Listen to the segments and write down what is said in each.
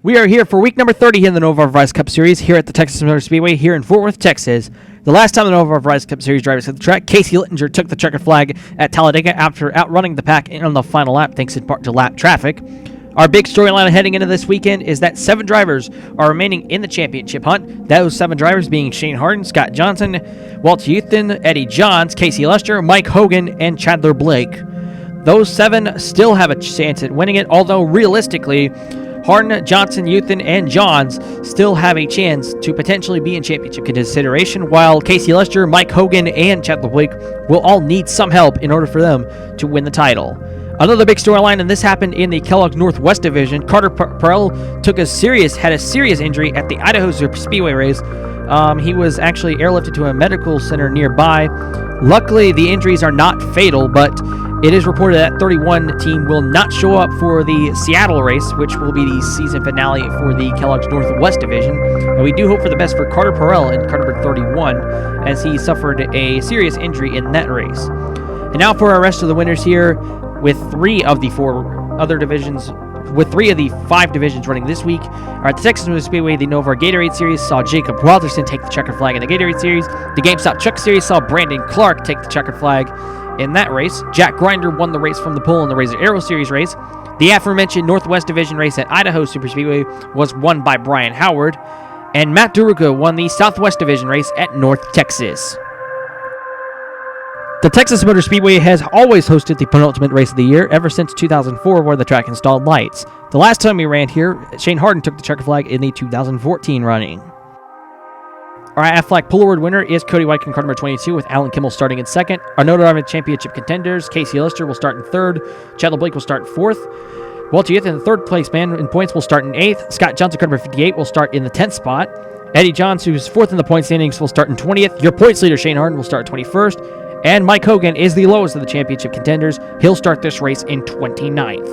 We are here for week number 30 in the NOVAR Verizon Cup Series here at the Texas Motor Speedway here in Fort Worth, Texas. The last time the NOVAR Verizon Cup Series drivers hit the track, Casey Littinger took the checkered flag at Talladega after outrunning the pack on the final lap thanks in part to lap traffic. Our big storyline heading into this weekend is that 7 drivers are remaining in the championship hunt. Those 7 drivers being Shane Harden, Scott Johnson, Walter Houston, Eddie Johns, Casey Lester, Mike Hogan, and Chandler Blake. Those 7 still have a chance at winning it, although realistically, Harden, Johnson, Houston, and Johns still have a chance to potentially be in championship consideration, while Casey Lester, Mike Hogan, and Chandler Blake will all need some help in order for them to win the title. Another big storyline, and this happened in the Kellogg Northwest Division. Carter Perrell had a serious injury at the Idaho Super Speedway race. He was actually airlifted to a medical center nearby. Luckily, the injuries are not fatal, but it is reported that 31 team will not show up for the Seattle race, which will be the season finale for the Kellogg's Northwest Division. And we do hope for the best for Carter Perrell in car number 31, as he suffered a serious injury in that race. And now for our rest of the winners here, with 3 of the 5 divisions running this week. At the Texas Motor Speedway, the NOVAR Gatorade Series saw Jacob Walterson take the checkered flag in the Gatorade Series. The GameStop Truck Series saw Brandon Clark take the checkered flag in that race. Jack Grinder won the race from the pole in the Razor Aero Series race. The aforementioned Northwest Division race at Idaho Super Speedway was won by Brian Howard. And Matt Duruka won the Southwest Division race at North Texas. The Texas Motor Speedway has always hosted the penultimate race of the year ever since 2004, where the track installed lights. The last time we ran here, Shane Harden took the checkered flag in the 2014 running. Our Aflac Polaroid winner is Cody White in car number 22, with Alan Kimmel starting in second. Our NOVAR Championship contenders, Casey Lister will start in third. Chandler Blake will start in fourth. Walter Houston, the third place man in points, will start in 8th. Scott Johnson, car number 58, will start in the 10th spot. Eddie Johns, who's 4th in the point standings, will start in 20th. Your points leader, Shane Harden, will start 21st. And Mike Hogan is the lowest of the championship contenders. He'll start this race in 29th.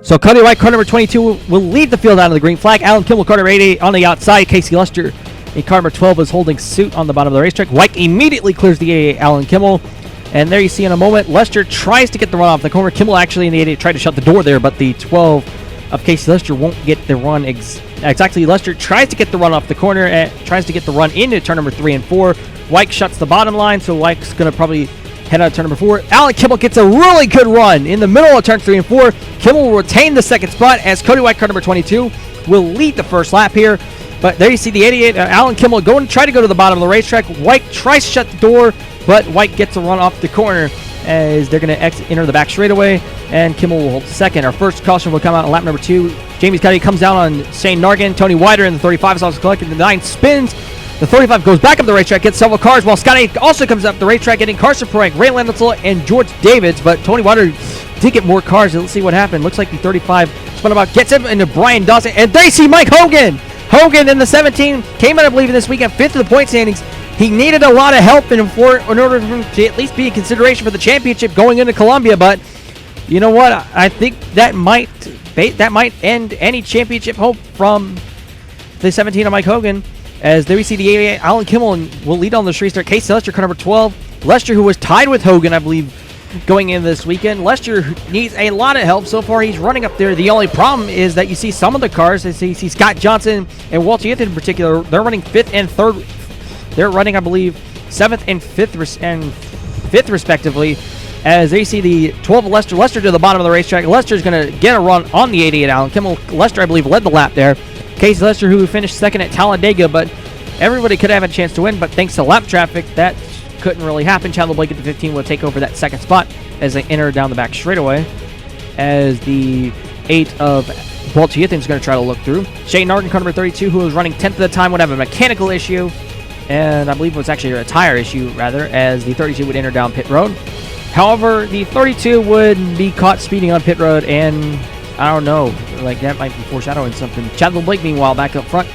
So Cody White, car number 22, will lead the field out of the green flag. Alan Kimmel, car number 88, on the outside. Casey Lester in car number 12 is holding suit on the bottom of the racetrack. White immediately clears the 88 Alan Kimmel. And there you see in a moment, Lester tries to get the run off the corner. Kimmel actually in the 88 tried to shut the door there, but the 12 of Casey Lester won't get the run exactly. Lester tries to get the run off the corner, tries to get the run into turn number 3 and 4. White shuts the bottom line, so White's going to probably head out of turn number 4. Alan Kimmel gets a really good run in the middle of turn 3 and 4. Kimmel will retain the second spot as Cody White, car number 22, will lead the first lap here. But there you see the 88, Alan Kimmel going to try to go to the bottom of the racetrack. White tries to shut the door, but White gets a run off the corner as they're going to enter the back straightaway, and Kimmel will hold second. Our first caution will come out on lap number 2. Jamie Scotty comes down on Shane Nargan. Tony Wider in the 35 is also collected. The 9 spins. The 35 goes back up the racetrack, gets several cars, while Scotty also comes up the racetrack, getting Carson Proenk, Ray Landislow, and George Davids, but Tony Wider did get more cars. Let's see what happened. Looks like the 35 spun about, gets him into Brian Dawson, and there you see Mike Hogan. Hogan in the 17 came in, I believe, in this weekend, 5th in the point standings. He needed a lot of help in order for him to at least be in consideration for the championship going into Columbia. But you know what? I think that might end any championship hope from the 17 of Mike Hogan. As there we see the 88, Alan Kimmel will lead on the street start. Casey Lester, car number 12. Lester, who was tied with Hogan, I believe, going into this weekend. Lester needs a lot of help. So far, he's running up there. The only problem is that you see some of the cars. You see Scott Johnson and Walter Houston in particular. They're running 5th and 3rd. They're running, I believe, 7th and 5th respectively. As they see the 12 of Lester. Lester to the bottom of the racetrack. Lester's going to get a run on the 88 Alan Kimmel. Lester, I believe, led the lap there. Casey Lester, who finished second at Talladega, but everybody could have a chance to win. But thanks to lap traffic, that couldn't really happen. Chandler Blake at the 15 will take over that second spot as they enter down the back straightaway. As the 8 of Walter Houston is going to try to look through. Shane Nargan, car number 32, who was running 10th at the time, would have a mechanical issue. And I believe it was actually a tire issue, rather, as the 32 would enter down pit road. However, the 32 would be caught speeding on pit road, and I don't know, like that might be foreshadowing something. Chandler Blake, meanwhile, back up front,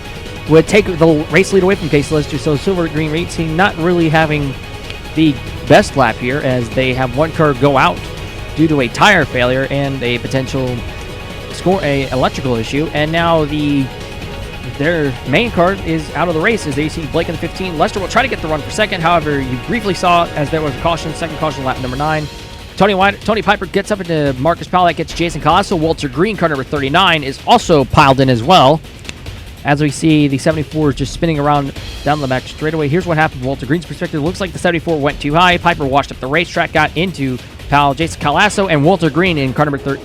would take the race lead away from Casey Lester, so Silver Green Racing not really having the best lap here, as they have one car go out due to a tire failure and a potential electrical issue, and now the their main car is out of the race as they see Blake in the 15. Lester will try to get the run for second. However, you briefly saw as there was a caution, second caution lap number 9. Tony Piper gets up into Marcus Powell. That gets Jason Colasso. Walter Green, car number 39, is also piled in as well. As we see the 74 is just spinning around down the back straightaway. Here's what happened from Walter Green's perspective. It looks like the 74 went too high. Piper washed up the racetrack, got into Powell, Jason Colasso, and Walter Green in car number 30.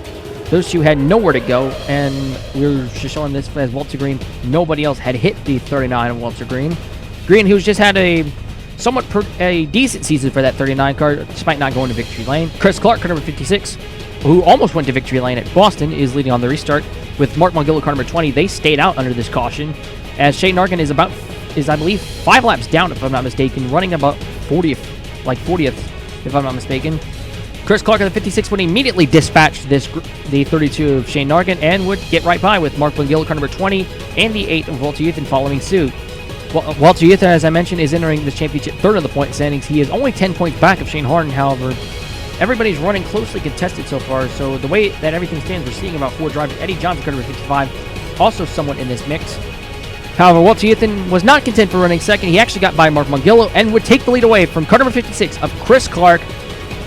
Those two had nowhere to go, and we were just showing this as Walter Green. Nobody else had hit the 39 of Walter Green. Green, who's just had a decent season for that 39 car, despite not going to victory lane. Chris Clark, car number 56, who almost went to victory lane at Boston, is leading on the restart. With Mark Mongillo, car number 20, they stayed out under this caution, as Shane Nargan is I believe 5 laps down, if I'm not mistaken, running about 40th, if I'm not mistaken. Chris Clark on the 56 would immediately dispatch the 32 of Shane Nargan and would get right by with Mark Mongillo, car number 20, and the 8 of Walter Yuthin following suit. Walter Yuthin, as I mentioned, is entering this championship third in the point standings. He is only 10 points back of Shane Harden. However, everybody's running closely contested so far, so the way that everything stands, we're seeing about 4 drivers. Eddie Johnson, car number 55, also somewhat in this mix. However, Walter Yuthin was not content for running second. He actually got by Mark Mongillo and would take the lead away from car number 56 of Chris Clark,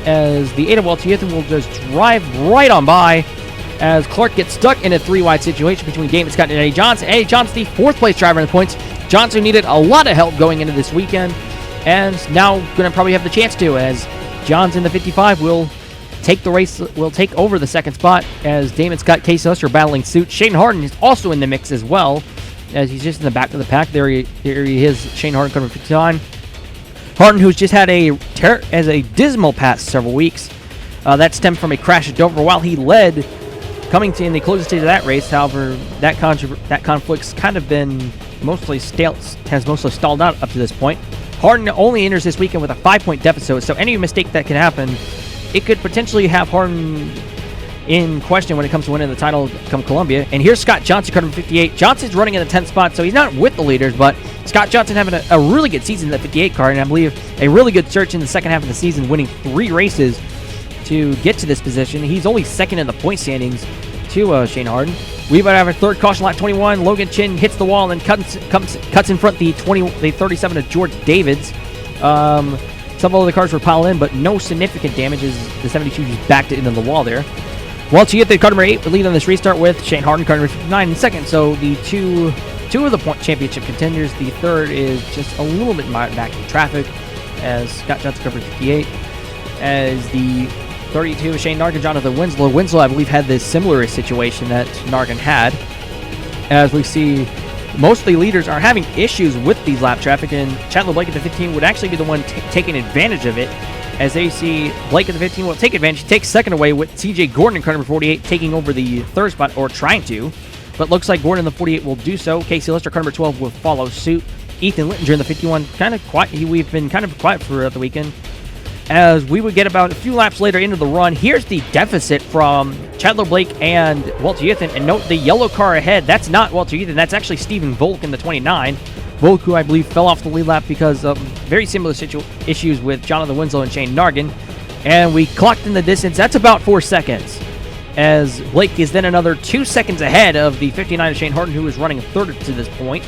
as the 8 of Walter Yuthin will just drive right on by as Clark gets stuck in a 3-wide situation between Damon Scott and Eddie Johnson. Eddie Johnson, the 4th place driver in the points. Johnson needed a lot of help going into this weekend, and now going to probably have the chance to, as Johnson, the 55, will take the race, will take over the second spot, as Damon Scott, Casey Lester battling suit. Shane Harden is also in the mix as well, as he's just in the back of the pack. There he is, Shane Harden, car number 59. Harden, who's just had a dismal past several weeks. That stemmed from a crash at Dover while he led coming to in the closing stage of that race. However, that conflict's kind of been mostly stalled out up to this point. Harden only enters this weekend with a 5-point deficit, so any mistake that can happen, it could potentially have Harden in question when it comes to winning the title come Columbia. And here's Scott Johnson, car number 58. Johnson's running in the 10th spot, so he's not with the leaders, but Scott Johnson having a really good season in the 58 car, and I believe a really good search in the second half of the season, winning 3 races to get to this position. He's only second in the point standings to Shane Harden. We might have a third caution, lap 21. Logan Chin hits the wall and then cuts in front the 37 of George Davids. Several of the cars were piled in, but no significant damage as the 72 just backed it into the wall there. Walter Yuthin, car number 8, would lead on this restart with Shane Harden, car number 59 in second. So the two of the point championship contenders. The third is just a little bit back in traffic, as Scott Johnson, car number 58, as the 32 is Shane Nargan, Jonathan Winslow. Winslow, I believe, had this similar situation that Nargan had. As we see, most of the leaders are having issues with these lap traffic, and Chandler Blake at the 15 would actually be the one taking advantage of it. As they see Blake at the 15 will take advantage, takes second away with CJ Gordon in car number 48 taking over the third spot, or trying to. But looks like Gordon in the 48 will do so. Casey Lester, car number 12, will follow suit. Ethan Littinger in the 51, kind of quiet. We've been kind of quiet throughout the weekend. As we would get about a few laps later into the run, here's the deficit from Chandler Blake and Walter Yuthin. And note the yellow car ahead, that's not Walter Yuthin, that's actually Stephen Volk in the 29. Volk, who I believe fell off the lead lap because of very similar issues with Jonathan Winslow and Shane Nargan. And we clocked in the distance, that's about 4 seconds. As Blake is then another 2 seconds ahead of the 59 of Shane Harden, who is running third to this point.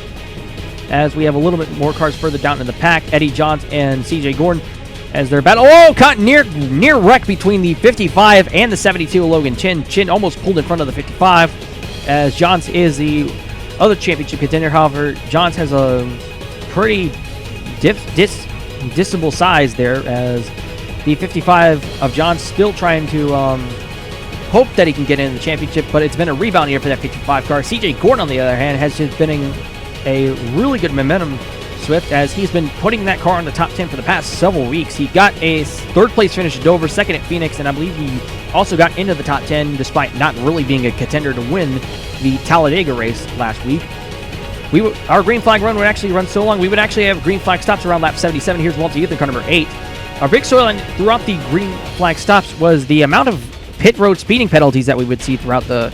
As we have a little bit more cars further down in the pack, Eddie Johns and CJ Gordon, as they're battle. Oh, caught near wreck between the 55 and the 72 Logan Chin. Chin almost pulled in front of the 55, as Johns is the other championship contender. However, Johns has a pretty distable size there, as the 55 of Johns still trying to hope that he can get into the championship, but it's been a rebound year for that 55 car. CJ Gordon, on the other hand, has just been in a really good momentum Swift, as he's been putting that car in the top 10 for the past several weeks. He got a third place finish at Dover, second at Phoenix, and I believe he also got into the top 10 despite not really being a contender to win the Talladega race last week. Our green flag run would actually run so long, we would actually have green flag stops around lap 77. Here's Walter Yuthin, car number 8. Our big storyline throughout the green flag stops was the amount of pit road speeding penalties that we would see throughout the...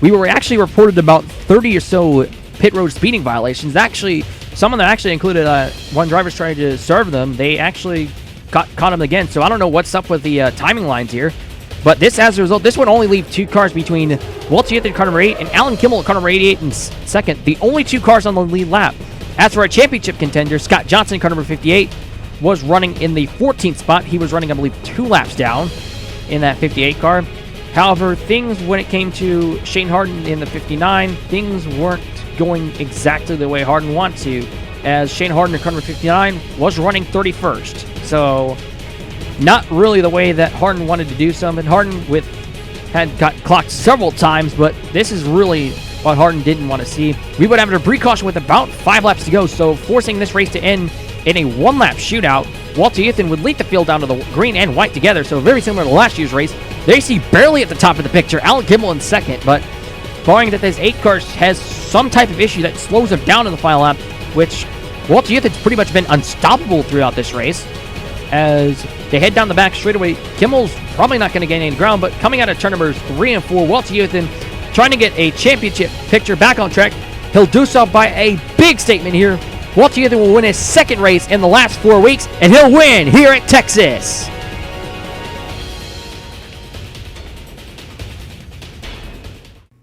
We were actually reported about 30 or so pit road speeding violations. Actually, some of them actually included one driver's trying to serve them. They actually caught him again, so I don't know what's up with the timing lines here. But this, as a result, this would only leave 2 cars between Walter Youth in car number 8 and Alan Kimmel at car number 88 in second. The only 2 cars on the lead lap. As for our championship contender, Scott Johnson in car number 58 was running in the 14th spot. He was running, I believe, 2 laps down in that 58 car. However, things when it came to Shane Harden in the 59, things weren't going exactly the way Harden wanted to, as Shane Harden in car number 59 was running 31st. So, not really the way that Harden wanted to do something. Harden had got clocked several times, but this is really what Harden didn't want to see. We would have a precaution with about 5 laps to go, so forcing this race to end in a 1-lap shootout. Walter Youth would lead the field down to the green and white together, so very similar to last year's race. They see barely at the top of the picture, Alan Kimmel in second, but barring that this 8 car has some type of issue that slows them down in the final lap, which Walter Youth has pretty much been unstoppable throughout this race. As they head down the back straightaway, Kimmel's probably not going to gain any ground, but coming out of turn numbers 3 and 4, Walter Youth trying to get a championship picture back on track. He'll do so by a big statement here. Walter Youth will win his 2nd race in the last 4 weeks, and he'll win here at Texas.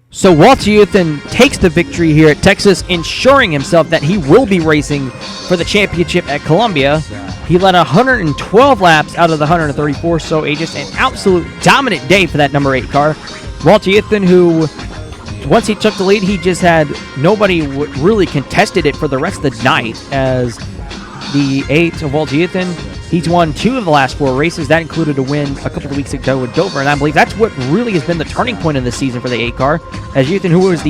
So Walter Youth takes the victory here at Texas, ensuring himself that he will be racing for the championship at Columbia. He led 112 laps out of the 134, so just an absolute dominant day for that number 8 car. Walter Youth, who once he took the lead, he just had nobody really contested it for the rest of the night, as the 8 of Walter Youth, he's won 2 of the last 4 races. That included a win a couple of weeks ago with Dover, and I believe that's what really has been the turning point in the season for the 8 car. As Youth, who was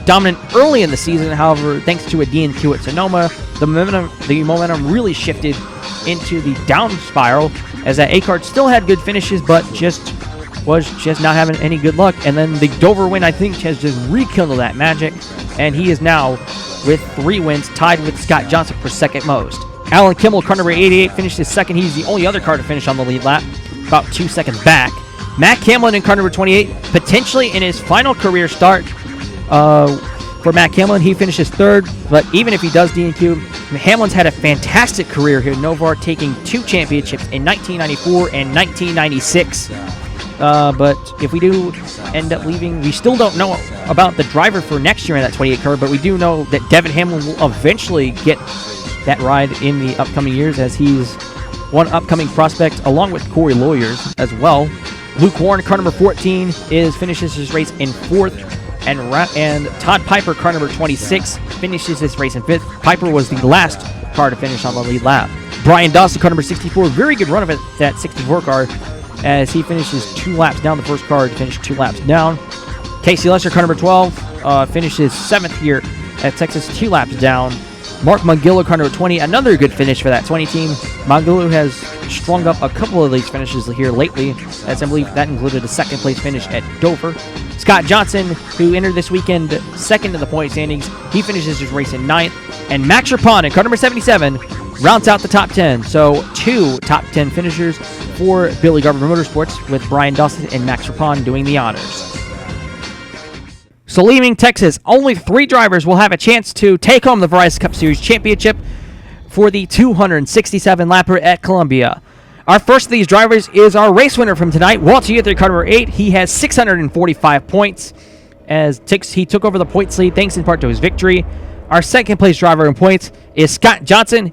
dominant early in the season, however, thanks to a DNQ at Sonoma, the momentum really shifted into the down spiral, as that 8 car still had good finishes, but was just not having any good luck. And then the Dover win, I think, has just rekindled that magic, and he is now, with 3 wins, tied with Scott Johnson for second most. Alan Kimmel, car number 88, finished his second. He's the only other car to finish on the lead lap, about 2 seconds back. Matt Camlin in car number 28, potentially in his final career start for Matt Camlin. He finishes 3rd, but even if he does DNQ, Hamlin's had a fantastic career here in NOVAR, taking 2 championships in 1994 and 1996. But if we do end up leaving, we still don't know about the driver for next year in that 28 car, but we do know that Devin Hamlin will eventually get that ride in the upcoming years, as he's one upcoming prospect along with Corey Lawyers as well. Luke Warren, car number 14, finishes his race in 4th, and Todd Piper, car number 26, finishes his race in 5th. Piper was the last car to finish on the lead lap. Brian Dawson, car number 64, very good run of it, that 64 car, as he finishes 2 laps down. The first car to finish 2 laps down. Casey Lester, car number 12, finishes 7th here at Texas, 2 laps down. Mark Mongillo, car number 20, another good finish for that 20 team. Mongillo has strung up a couple of these finishes here lately, as I believe that included a 2nd place finish at Dover. Scott Johnson, who entered this weekend 2nd in the point standings, he finishes his race in 9th. And Max Rapon in car number 77 rounds out the top 10. So 2 top 10 finishers for Billy Garber Motorsports, with Brian Dawson and Max Rapon doing the honors. So leaving Texas, only 3 drivers will have a chance to take home the Verizon Cup Series Championship for the 267-lapper at Columbia. Our first of these drivers is our race winner from tonight, Walter Youth, car number 8. He has 645 points, as he took over the points lead thanks in part to his victory. Our second-place driver in points is Scott Johnson.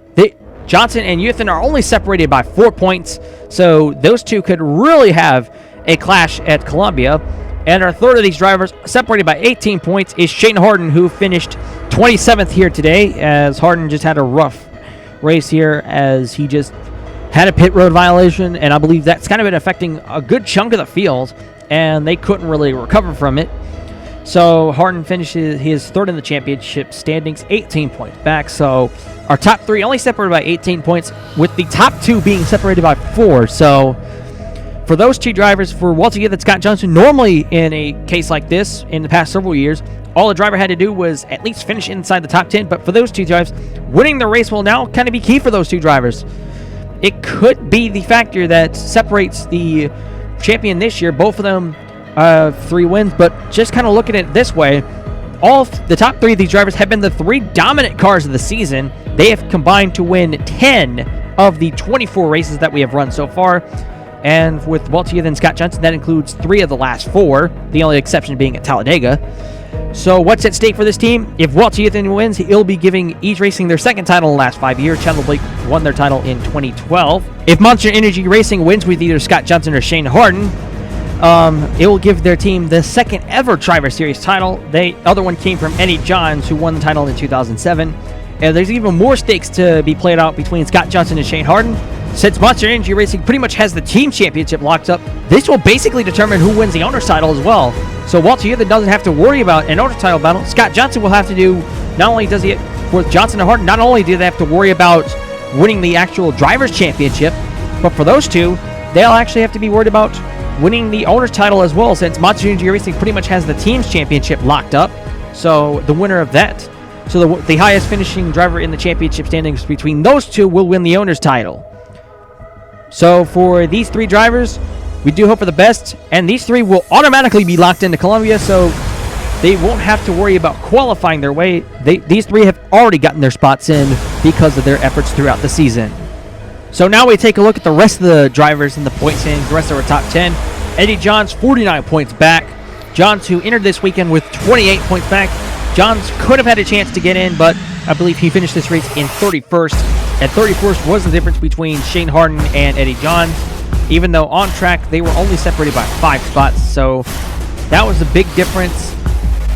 Johnson and Youth are only separated by 4 points, so those 2 could really have a clash at Columbia. And our third of these drivers, separated by 18 points, is Shane Harden, who finished 27th here today, as Harden just had a rough race here, as he just had a pit road violation, and I believe that's kind of been affecting a good chunk of the field, and they couldn't really recover from it. So Harden finishes his 3rd in the championship standings, 18 points back. So our top 3 only separated by 18 points, with the top 2 being separated by 4. So for those 2 drivers, for Walter Youth and Scott Johnson, normally in a case like this, in the past several years, all the driver had to do was at least finish inside the top 10. But for those 2 drivers, winning the race will now kind of be key for those 2 drivers. It could be the factor that separates the champion this year, both of them 3 wins. But just kind of looking at it this way, all the top 3 of these drivers have been the 3 dominant cars of the season. They have combined to win 10 of the 24 races that we have run so far. And with Walter Youth and Scott Johnson, that includes 3 of the last 4, the only exception being at Talladega. So what's at stake for this team? If Walter Youth wins, he'll be giving Ease Racing their 2nd title in the last 5 years. Chandler Blake won their title in 2012. If Monster Energy Racing wins with either Scott Johnson or Shane Harden, it will give their team the 2nd ever Driver Series title. The other one came from Eddie Johns, who won the title in 2007. And there's even more stakes to be played out between Scott Johnson and Shane Harden. Since Monster Energy Racing pretty much has the team championship locked up, this will basically determine who wins the owner's title as well. So Walter Youth doesn't have to worry about an owner's title battle. Scott Johnson will have to do, not only does he, for Johnson and Harden, not only do they have to worry about winning the actual driver's championship, but for those two, they'll actually have to be worried about winning the owner's title as well, since Monster Energy Racing pretty much has the team's championship locked up. So the winner of that, so the highest finishing driver in the championship standings between those two will win the owner's title. So for these 3 drivers, we do hope for the best, and these 3 will automatically be locked into Columbia, so they won't have to worry about qualifying their way. These 3 have already gotten their spots in because of their efforts throughout the season. So now we take a look at the rest of the drivers in the point standings, the rest of our top 10. Eddie Johns, 49 points back. Johns, who entered this weekend with 28 points back. Johns could have had a chance to get in, but I believe he finished this race in 31st. And 31st was the difference between Shane Harden and Eddie Johns, even though on track they were only separated by 5 spots. So that was the big difference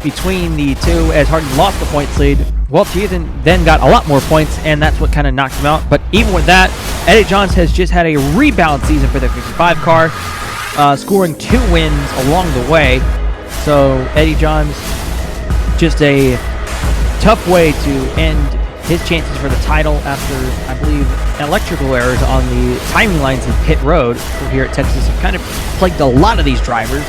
between the two, as Harden lost the points lead. Walter Youth then got a lot more points, and that's what kind of knocked him out. But even with that, Eddie Johns has just had a rebound season for the 55 car, scoring 2 wins along the way. So Eddie Johns, just a tough way to end his chances for the title after, I believe, electrical errors on the timing lines in pit road here at Texas have kind of plagued a lot of these drivers.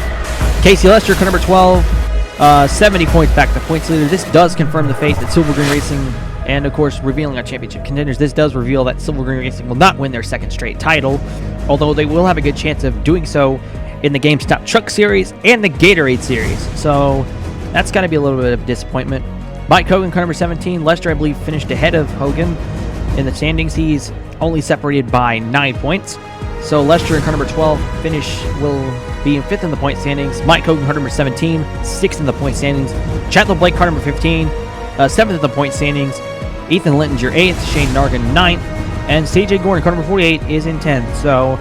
Casey Lester, car number 12, 70 points back to points leader. This does confirm the fate that Silver Green Racing, and of course revealing our championship contenders, this does reveal that Silver Green Racing will not win their 2nd straight title, although they will have a good chance of doing so in the GameStop Truck Series and the Gatorade Series. So that's got to be a little bit of disappointment. Mike Hogan, car number 17. Lester, I believe, finished ahead of Hogan in the standings. He's only separated by 9 points. So Lester in car number 12 will be in 5th in the point standings. Mike Hogan, car number 17, 6th in the point standings. Chandler Blake, car number 15, 7th in the point standings. Ethan Littinger, 8th. Shane Nargan, 9th. And CJ Gordon, car number 48, is in 10th. So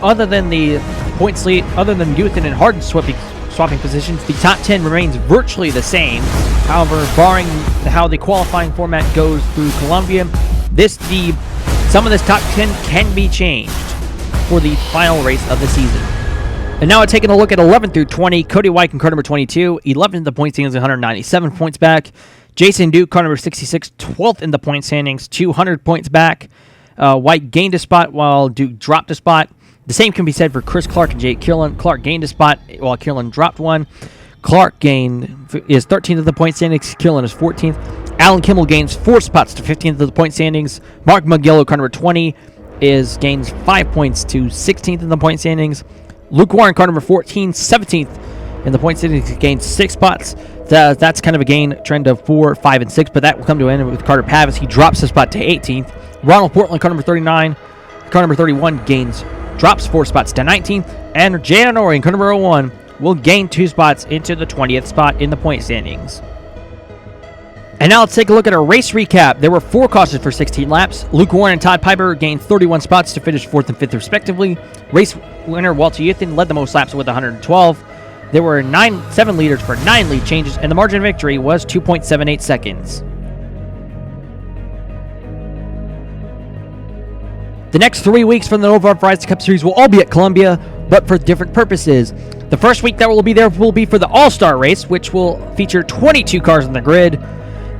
other than the points lead, other than Youth and Harden swapping positions, the top 10 remains virtually the same. However, barring how the qualifying format goes through Columbia, some of this top 10 can be changed for the final race of the season. And now taking a look at 11 through 20, Cody White in car number 22, 11th in the point standings, 197 points back. Jason Duke, car number 66, 12th in the point standings, 200 points back. White gained a spot while Duke dropped a spot. The same can be said for Chris Clark and Jake Kierland. Clark gained a spot while Kierland dropped one. Clark is 13th of the point standings. Kierland is 14th. Alan Kimmel gains 4 spots to 15th of the point standings. Mark Mugello, car number 20, gains 5 points to 16th in the point standings. Luke Warren, car number 14, 17th in the point standings, gains 6 spots. That's kind of a gain trend of 4, 5, and 6, but that will come to an end with Carter Pavis. He drops a spot to 18th. Ronald Portland, car number 39, car number 31 drops 4 spots to 19th, and Jaden Orring, car number 01, will gain 2 spots into the 20th spot in the point standings. And now let's take a look at our race recap. There were 4 cautions for 16 laps. Luke Warren and Todd Piper gained 31 spots to finish 4th and 5th respectively. Race winner Walter Yuthin led the most laps with 112. There were 7 leaders for 9 lead changes, and the margin of victory was 2.78 seconds. The next 3 weeks from the NOVAR Verizon Cup Series will all be at Columbia, but for different purposes. The first week that will be there will be for the All-Star Race, which will feature 22 cars on the grid.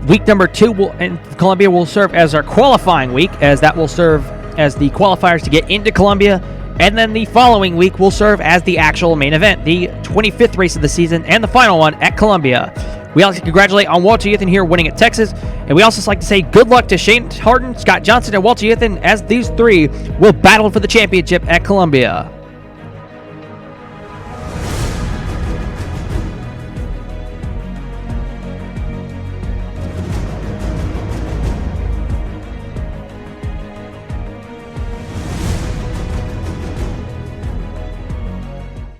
Week number 2 in Columbia will serve as our qualifying week, as that will serve as the qualifiers to get into Columbia. And then the following week will serve as the actual main event, the 25th race of the season and the final one at Columbia. We also congratulate on Walter Yuthin here winning at Texas, and we also like to say good luck to Shane Harden, Scott Johnson, and Walter Yuthin, as these 3 will battle for the championship at Columbia.